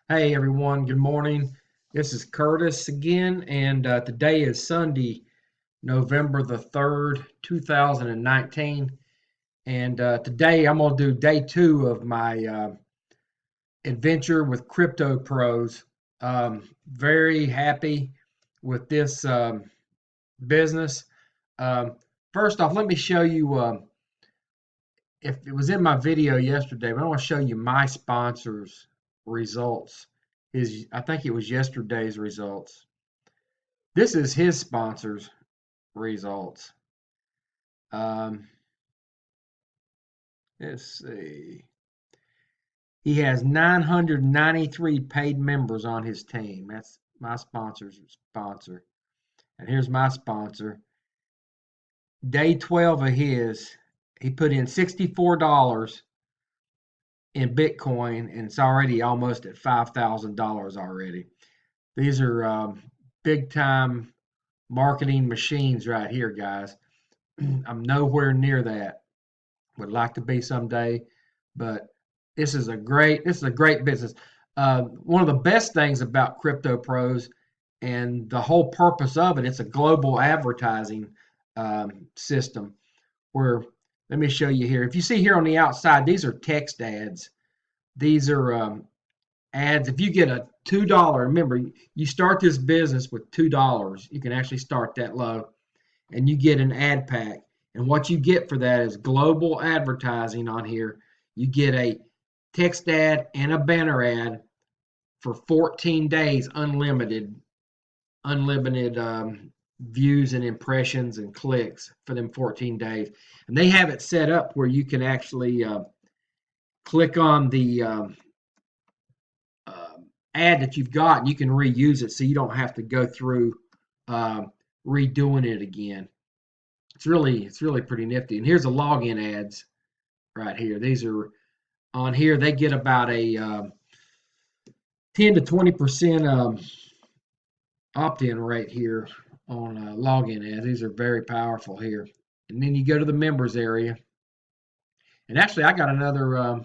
Hey everyone, good morning. This is Curtis again, and today is Sunday, November the 3rd, 2019. And today I'm going to do day two of my adventure with Crypto Pros. Very happy with this business. Um, First off, let me show you if it was in my video yesterday, but I want to show you my sponsor's results. I think it was yesterday's results. This is his sponsor's results. Um, let's see. He has 993 paid members on his team. That's my sponsor's sponsor. And here's my sponsor. Day 12 of his, he put in $64 in Bitcoin, and it's already almost at $5,000 already. These are big time marketing machines right here, guys. I'm nowhere near that. Would like to be someday, but this is a great business. One of the best things about Crypto Pros and the whole purpose of it, it's a global advertising system where, let me show you here. If you see here on the outside, these are text ads. These are ads. If you get a $2, remember, you start this business with $2. You can actually start that low, and you get an ad pack. And what you get for that is global advertising on here. You get a text ad and a banner ad for 14 days, unlimited views and impressions and clicks for them 14 days. And they have it set up where you can actually click on the ad that you've got, and you can reuse it, so you don't have to go through redoing it again. It's really pretty nifty. And here's the login ads right here. These are on here. They get about a 10 to 20% opt-in rate here on login ads. These are very powerful here. And then you go to the members area. And actually, I got another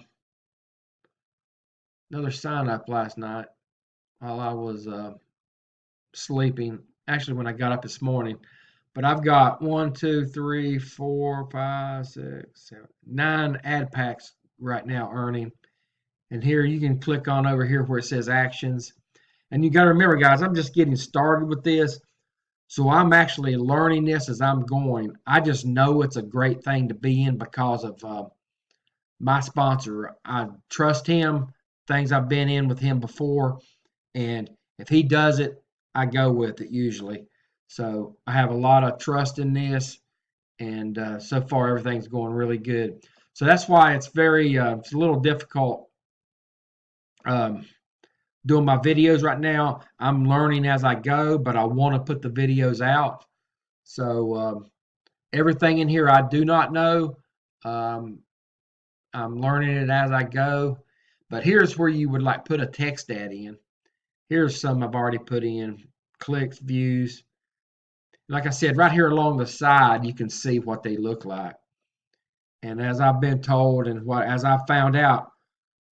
sign up last night while I was sleeping. Actually, when I got up this morning. But I've got 1, 2, 3, 4, 5, 6, 7, 9 ad packs right now earning. And here you can click on over here where it says actions. And you got to remember, guys, I'm just getting started with this. So I'm actually learning this as I'm going. I just know it's a great thing to be in because of my sponsor. I trust him, things I've been in with him before. And if he does it, I go with it usually. So I have a lot of trust in this, and so far everything's going really good. So that's why it's it's a little difficult um, doing my videos right now. I'm learning as I go, but I want to put the videos out. So everything in here I do not know. Um, I'm learning it as I go. But here's where you would like put a text ad in. Here's some I've already put in: clicks, views. Like I said, right here along the side, you can see what they look like. And as I've been told, and as I found out,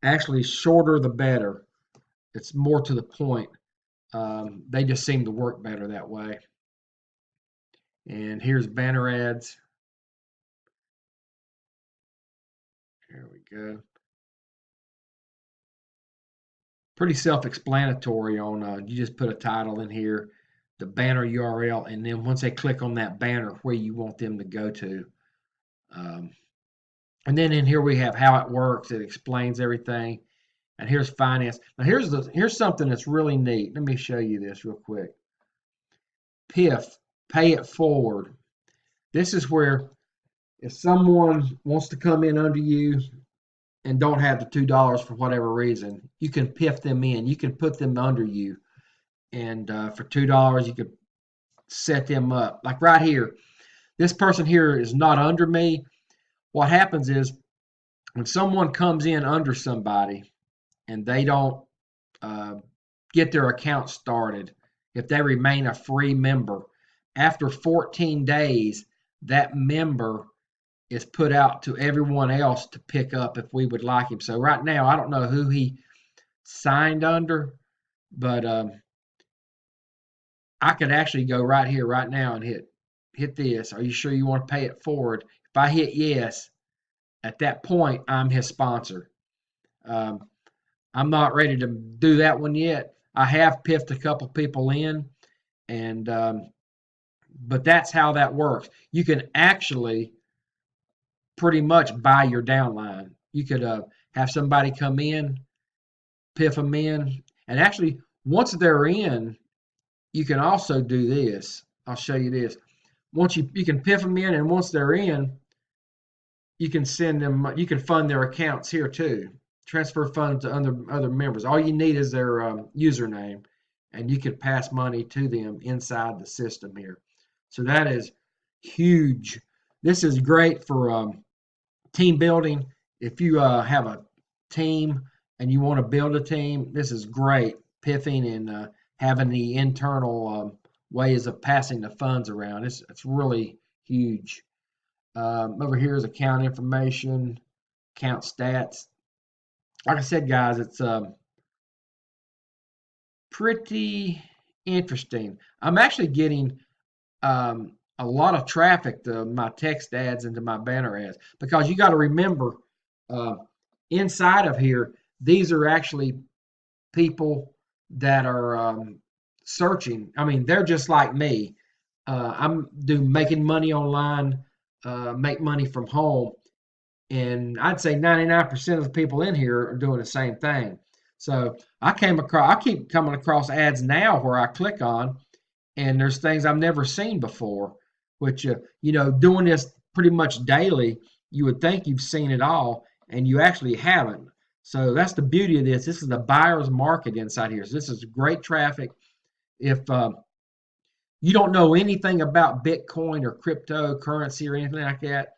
actually shorter the better. It's more to the point. They just seem to work better that way. And here's banner ads. There we go. Pretty self-explanatory on, you just put a title in here, the banner URL, and then once they click on that banner, where you want them to go to. Um, and then in here we have how it works. It explains everything. And here's finance. Now here's something that's really neat. Let me show you this real quick. PIF, pay it forward. This is where if someone wants to come in under you and don't have the $2 for whatever reason, you can PIF them in. You can put them under you, and for $2 you could set them up. Like right here, this person here is not under me. What happens is when someone comes in under somebody and they don't uh, get their account started, if they remain a free member, after 14 days, that member is put out to everyone else to pick up if we would like him. So right now, I don't know who he signed under, but I could actually go right here, right now, and hit this. Are you sure you want to pay it forward? If I hit yes, at that point, I'm his sponsor. Um, I'm not ready to do that one yet. I have piffed a couple people in, and but that's how that works. You can actually pretty much buy your downline. You could have somebody come in, piff them in, and actually once they're in, you can also do this. I'll show you this. Once you can piff them in, and once they're in, you can send them. You can fund their accounts here too. Transfer funds to other members. All you need is their username, and you can pass money to them inside the system here. So that is huge. This is great for team building. If you have a team and you want to build a team, this is great. Piffing and having the internal ways of passing the funds around. It's really huge. Over here is account information, account stats. Like I said, guys, it's pretty interesting. I'm actually getting a lot of traffic to my text ads and to my banner ads because you got to remember uh, inside of here, these are actually people that are searching. I mean, they're just like me. I'm making money online, make money from home, and I'd say 99% of the people in here are doing the same thing. So I keep coming across ads now where I click on, and there's things I've never seen before, which doing this pretty much daily, you would think you've seen it all, and you actually haven't. So that's the beauty of this. This is the buyer's market inside here. So this is great traffic. If you don't know anything about Bitcoin or cryptocurrency or anything like that,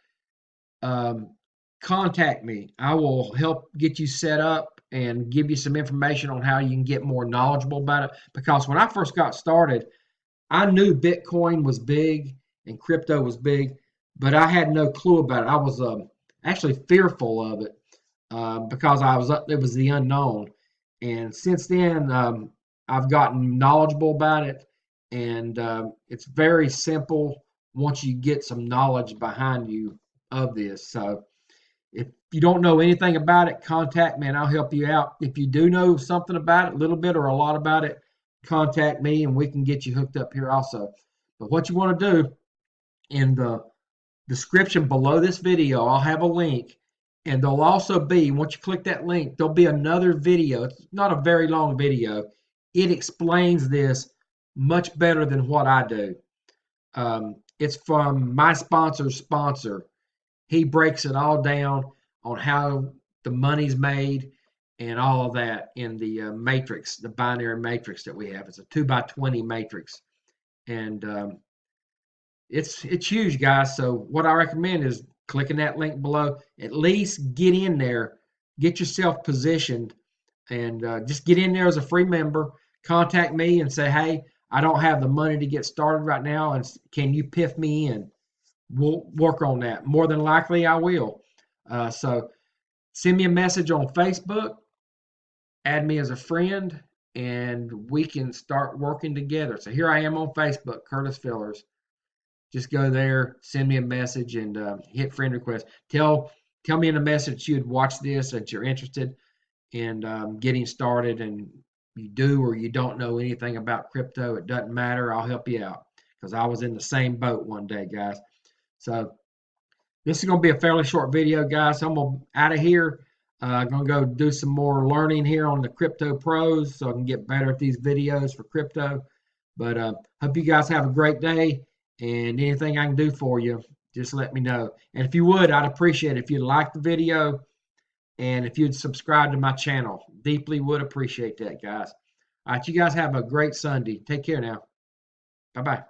um, contact me. I will help get you set up and give you some information on how you can get more knowledgeable about it. Because when I first got started, I knew Bitcoin was big and crypto was big, but I had no clue about it. I was actually fearful of it because it was the unknown. And since then, I've gotten knowledgeable about it, and it's very simple once you get some knowledge behind you of this. So if you don't know anything about it, contact me and I'll help you out. If you do know something about it, a little bit or a lot about it, contact me and we can get you hooked up here also. But what you want to do in the description below this video, I'll have a link, and there'll also be, once you click that link, there'll be another video. It's not a very long video. It explains this much better than what I do. It's from my sponsor's sponsor. He breaks it all down on how the money's made and all of that in the matrix, the binary matrix that we have. It's a 2x20 matrix, and it's huge, guys. So what I recommend is clicking that link below. At least get in there, get yourself positioned, and just get in there as a free member. Contact me and say, hey, I don't have the money to get started right now, and can you piff me in? We'll work on that. More than likely, I will. So send me a message on Facebook, add me as a friend, and we can start working together. So here I am on Facebook, Curtis Fillers. Just go there, send me a message, and hit friend request. Tell me in a message you'd watch this, that you're interested in getting started, and you do or you don't know anything about crypto. It doesn't matter. I'll help you out because I was in the same boat one day, guys. So this is going to be a fairly short video, guys. So I'm going to out of here. I'm going to go do some more learning here on the Crypto Pros so I can get better at these videos for crypto. But hope you guys have a great day. And anything I can do for you, just let me know. And if you would, I'd appreciate it if you'd like the video and if you'd subscribe to my channel. Deeply would appreciate that, guys. All right, you guys have a great Sunday. Take care now. Bye-bye.